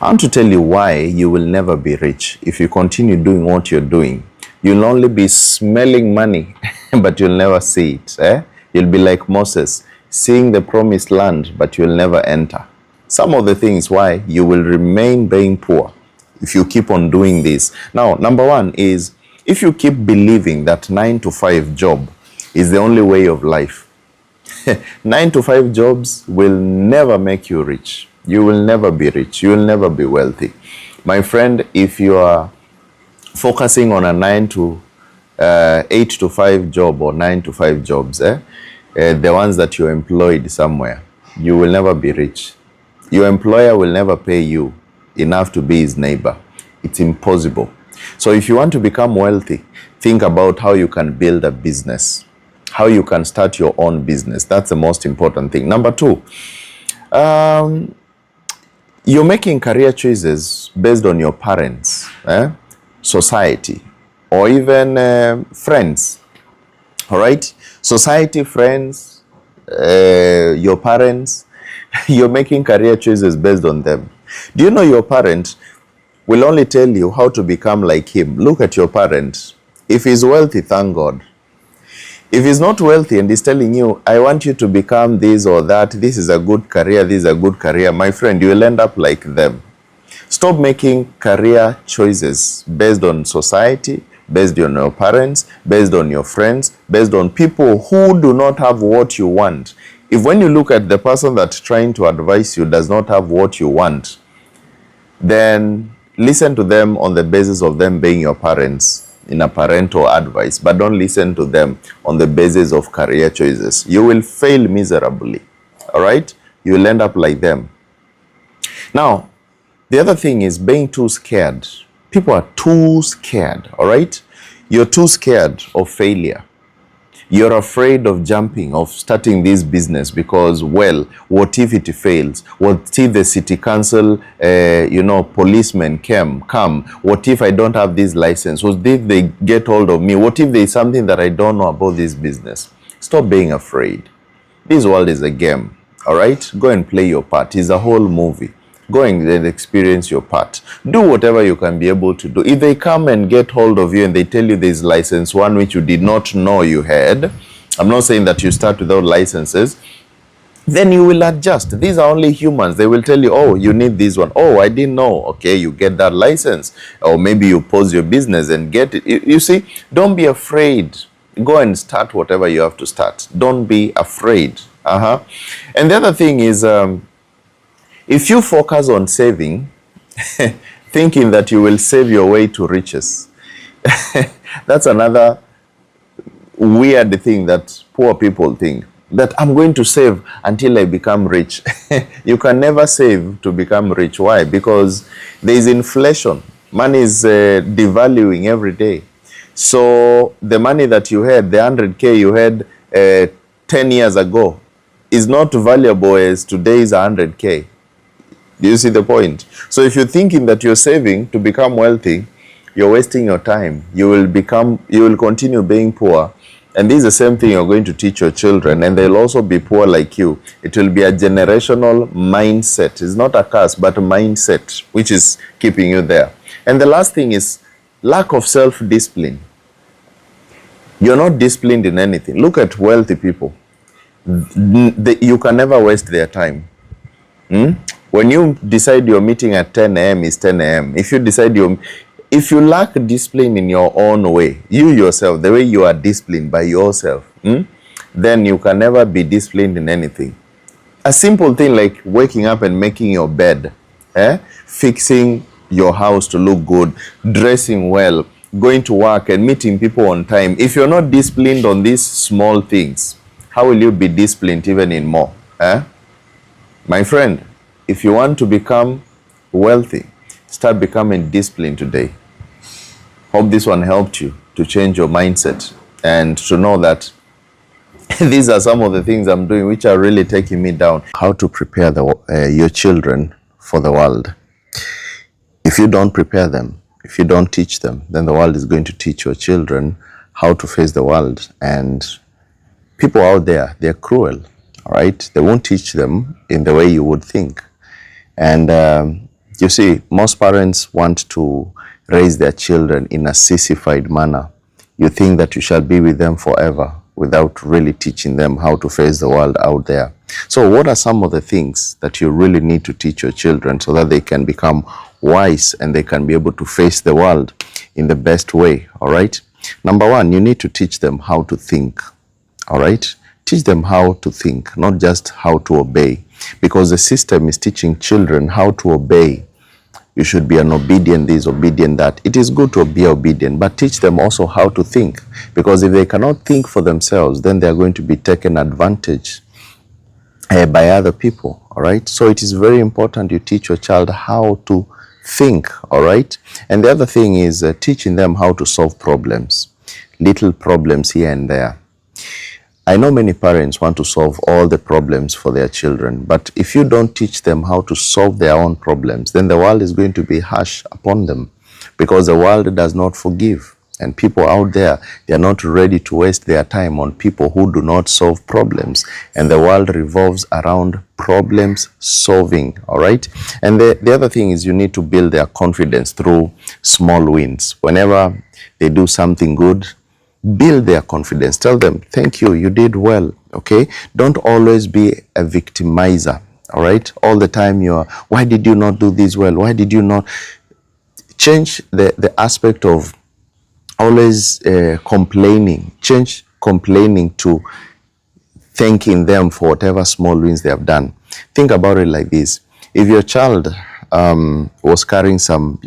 I want to tell you why you will never be rich. If you continue doing what you're doing, you'll only be smelling money, but you'll never see it. You'll be like Moses, seeing the promised land, but you'll never enter. Some of the things why you will remain being poor if you keep on doing this. Now, number one is, if you keep believing that 9 to 5 job is the only way of life, 9 to 5 jobs will never make you rich. You will never be rich. You will never be wealthy. My friend, if you are focusing on a 8 to 5 job or 9 to 5 jobs, the ones that you're employed somewhere, you will never be rich. Your employer will never pay you enough to be his neighbor. It's impossible. So if you want to become wealthy, think about how you can build a business, how you can start your own business. That's the most important thing. Number two, you're making career choices based on your parents, society, or even friends. All right? Society, friends, your parents, you're making career choices based on them. Do you know your parent will only tell you how to become like him? Look at your parent. If he's wealthy, thank God. If he's not wealthy and he's telling you, I want you to become this or that, this is a good career, this is a good career, my friend, you will end up like them. Stop making career choices based on society, based on your parents, based on your friends, based on people who do not have what you want. If when you look at the person that's trying to advise you does not have what you want, then listen to them on the basis of them being your parents in a parental advice, but don't listen to them on the basis of career choices. You will fail miserably, all right? You will end up like them. Now, the other thing is being too scared. People are too scared, all right? You're too scared of failure. You're afraid of jumping, of starting this business because, well, what if it fails? What if the city council, policemen come? What if I don't have this license? What if they get hold of me? What if there's something that I don't know about this business? Stop being afraid. This world is a game, all right? Go and play your part. It's a whole movie. Go and experience your part. Do whatever you can be able to do. If they come and get hold of you and they tell you there's license one which you did not know you had, I'm not saying that you start without licenses, then you will adjust. These are only humans. They will tell you, oh, you need this one. Oh, I didn't know. Okay, you get that license. Or maybe you pause your business and get it. You see, don't be afraid. Go and start whatever you have to start. Don't be afraid. And the other thing is, if you focus on saving, thinking that you will save your way to riches, that's another weird thing that poor people think, that I'm going to save until I become rich. You can never save to become rich. Why? Because there is inflation. Money is devaluing every day. So the money that you had, the 100K you had 10 years ago, is not valuable as today's 100K. Do you see the point? So if you're thinking that you're saving to become wealthy, you're wasting your time. You will continue being poor. And this is the same thing you're going to teach your children, and they'll also be poor like you. It will be a generational mindset. It's not a curse, but a mindset, which is keeping you there. And the last thing is lack of self-discipline. You're not disciplined in anything. Look at wealthy people. You can never waste their time. When you decide your meeting at 10 a.m. is 10 a.m. If you lack discipline in your own way, you yourself, the way you are disciplined by yourself, then you can never be disciplined in anything. A simple thing like waking up and making your bed, fixing your house to look good, dressing well, going to work and meeting people on time. If you're not disciplined on these small things, how will you be disciplined even in more? My friend, if you want to become wealthy, start becoming disciplined today. Hope this one helped you to change your mindset and to know that these are some of the things I'm doing which are really taking me down. How to prepare your children for the world. If you don't prepare them, if you don't teach them, then the world is going to teach your children how to face the world. And people out there, they're cruel, all right? They won't teach them in the way you would think. And You see, most parents want to raise their children in a sissified manner. You think that you shall be with them forever without really teaching them how to face the world out there. So what are some of the things that you really need to teach your children so that they can become wise and they can be able to face the world in the best way, all right? Number one, you need to teach them how to think, all right? Teach them how to think, not just how to obey, because the system is teaching children how to obey. You should be an obedient this, obedient that. It is good to be obedient, but teach them also how to think, because if they cannot think for themselves, then they are going to be taken advantage by other people, all right? So it is very important you teach your child how to think, all right? And the other thing is teaching them how to solve problems, little problems here and there. I know many parents want to solve all the problems for their children, but if you don't teach them how to solve their own problems, then the world is going to be harsh upon them, because the world does not forgive. And people out there, they are not ready to waste their time on people who do not solve problems. And the world revolves around problems solving, all right? And the other thing is you need to build their confidence through small wins. Whenever they do something good, build their confidence. Tell them, thank you, you did well, okay? Don't always be a victimizer, all right? All the time you're, why did you not do this well? Why did you not? Change the aspect of always complaining. Change complaining to thanking them for whatever small wins they have done. Think about it like this. If your child was carrying some,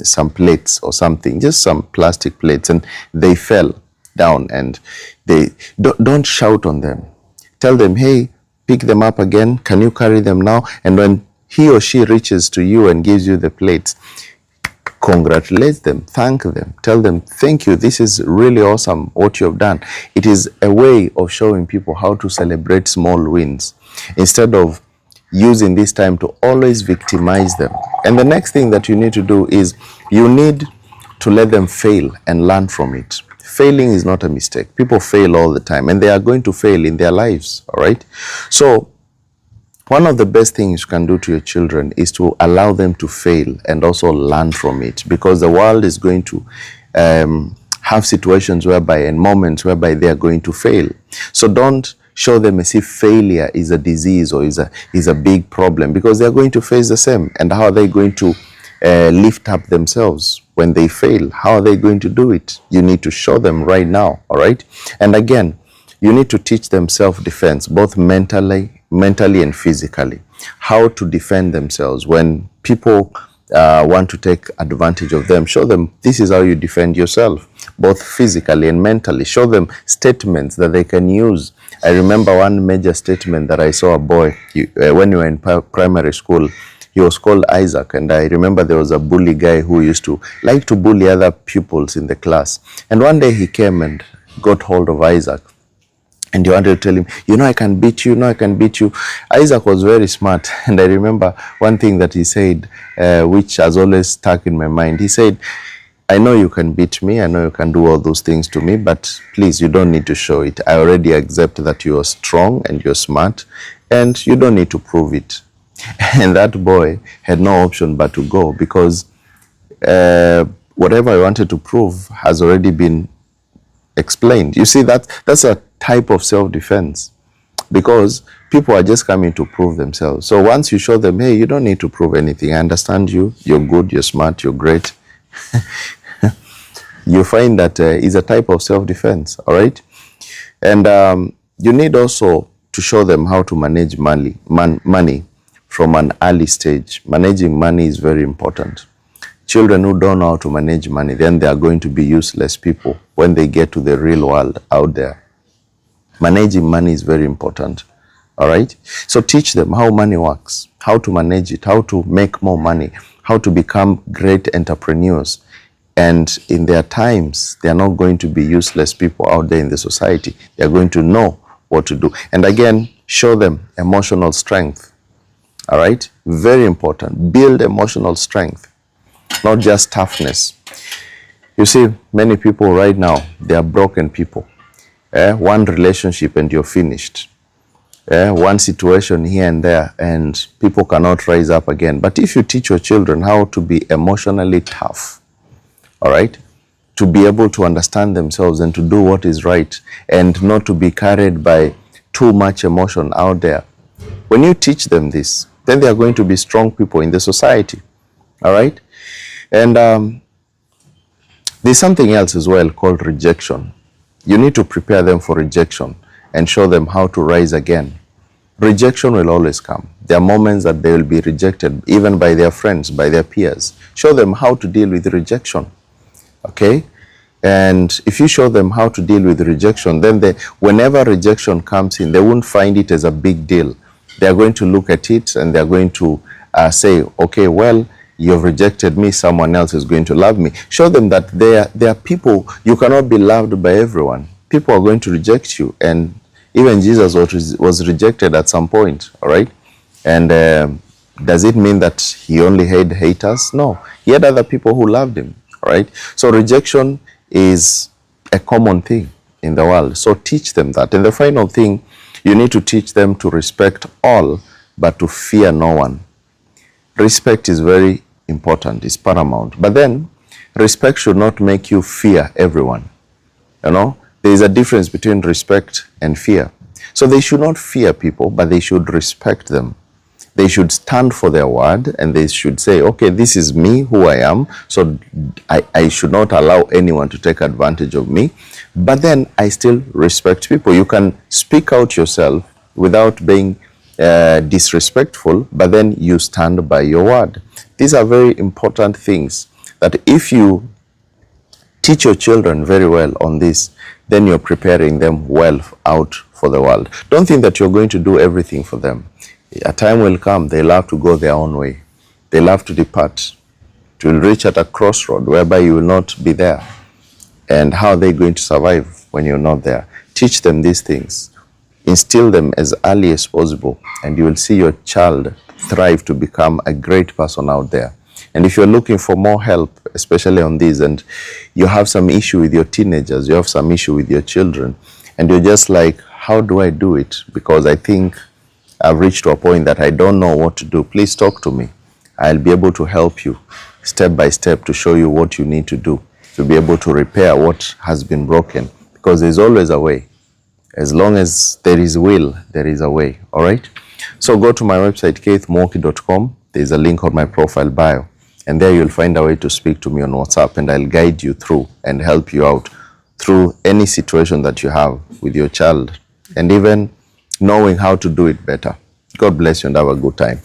some plates or something, just some plastic plates, and they fell down, and they don't shout on them. Tell them, hey, pick them up again. Can you carry them now? And when he or she reaches to you and gives you the plates, congratulate them, thank them, tell them, thank you, this is really awesome what you have done. It is a way of showing people how to celebrate small wins instead of using this time to always victimize them. And the next thing that you need to do is you need to let them fail and learn from it. Failing is not a mistake. People fail all the time, and they are going to fail in their lives, all right? So one of the best things you can do to your children is to allow them to fail and also learn from it, because the world is going to have situations whereby and moments whereby they are going to fail. So don't show them as if failure is a disease or is a big problem, because they are going to face the same. And how are they going to lift up themselves when they fail? How are they going to do it? You need to show them right now, all right? And again, you need to teach them self-defense, both mentally and physically, how to defend themselves. When people want to take advantage of them, show them this is how you defend yourself, both physically and mentally. Show them statements that they can use. I remember one major statement that I saw a boy, when we were in primary school. He was called Isaac, and I remember there was a bully guy who used to like to bully other pupils in the class. And one day he came and got hold of Isaac, and he wanted to tell him, I can beat you, I can beat you. Isaac was very smart, and I remember one thing that he said, which has always stuck in my mind. He said, I know you can beat me, I know you can do all those things to me, but please, you don't need to show it. I already accept that you are strong and you're smart, and you don't need to prove it. And that boy had no option but to go, because whatever I wanted to prove has already been explained. You see, that's a type of self-defense, because people are just coming to prove themselves. So once you show them, hey, you don't need to prove anything, I understand you, you're good, you're smart, you're great, you find that is a type of self-defense, all right? And you need also to show them how to manage money from an early stage. Managing money is very important. Children who don't know how to manage money, then they are going to be useless people when they get to the real world out there. Managing money is very important, all right? So teach them how money works, how to manage it, how to make more money, how to become great entrepreneurs. And in their times, they are not going to be useless people out there in the society. They are going to know what to do. And again, show them emotional strength, all right? Very important. Build emotional strength, not just toughness. You see, many people right now, they are broken people. One relationship and you're finished. one situation here and there, and people cannot rise up again. But if you teach your children how to be emotionally tough, all right, to be able to understand themselves and to do what is right and not to be carried by too much emotion out there, when you teach them this, then they are going to be strong people in the society, all right? And there's something else as well called rejection. You need to prepare them for rejection and show them how to rise again. Rejection will always come. There are moments that they will be rejected, even by their friends, by their peers. Show them how to deal with rejection, okay? And if you show them how to deal with rejection, then whenever rejection comes in, they won't find it as a big deal. They're going to look at it and they're going to say, okay, well, you've rejected me, someone else is going to love me. Show them that there are people, you cannot be loved by everyone. People are going to reject you. And even Jesus was rejected at some point, all right? And does it mean that he only had haters? No, he had other people who loved him, all right? So rejection is a common thing in the world. So teach them that. And the final thing, you need to teach them to respect all, but to fear no one. Respect is very important, it's paramount. But then, respect should not make you fear everyone. You know, there is a difference between respect and fear. So they should not fear people, but they should respect them. They should stand for their word and they should say, okay, this is me, who I am, so I should not allow anyone to take advantage of me. But then I still respect people. You can speak out yourself without being disrespectful, but then you stand by your word. These are very important things that if you teach your children very well on this, then you're preparing them well out for the world. Don't think that you're going to do everything for them. A time will come, they'll have to go their own way. They'll have to depart. It will reach at a crossroad whereby you will not be there. And how are they going to survive when you're not there? Teach them these things. Instill them as early as possible, and you will see your child thrive to become a great person out there. And if you're looking for more help, especially on these, and you have some issue with your teenagers, you have some issue with your children, and you're just like, how do I do it? Because I think I've reached to a point that I don't know what to do. Please talk to me. I'll be able to help you step by step to show you what you need to do to be able to repair what has been broken, because there's always a way. As long as there is will, there is a way, all right? So go to my website, keithmwoki.com. There's a link on my profile bio, and there you'll find a way to speak to me on WhatsApp, and I'll guide you through and help you out through any situation that you have with your child, and even knowing how to do it better. God bless you and have a good time.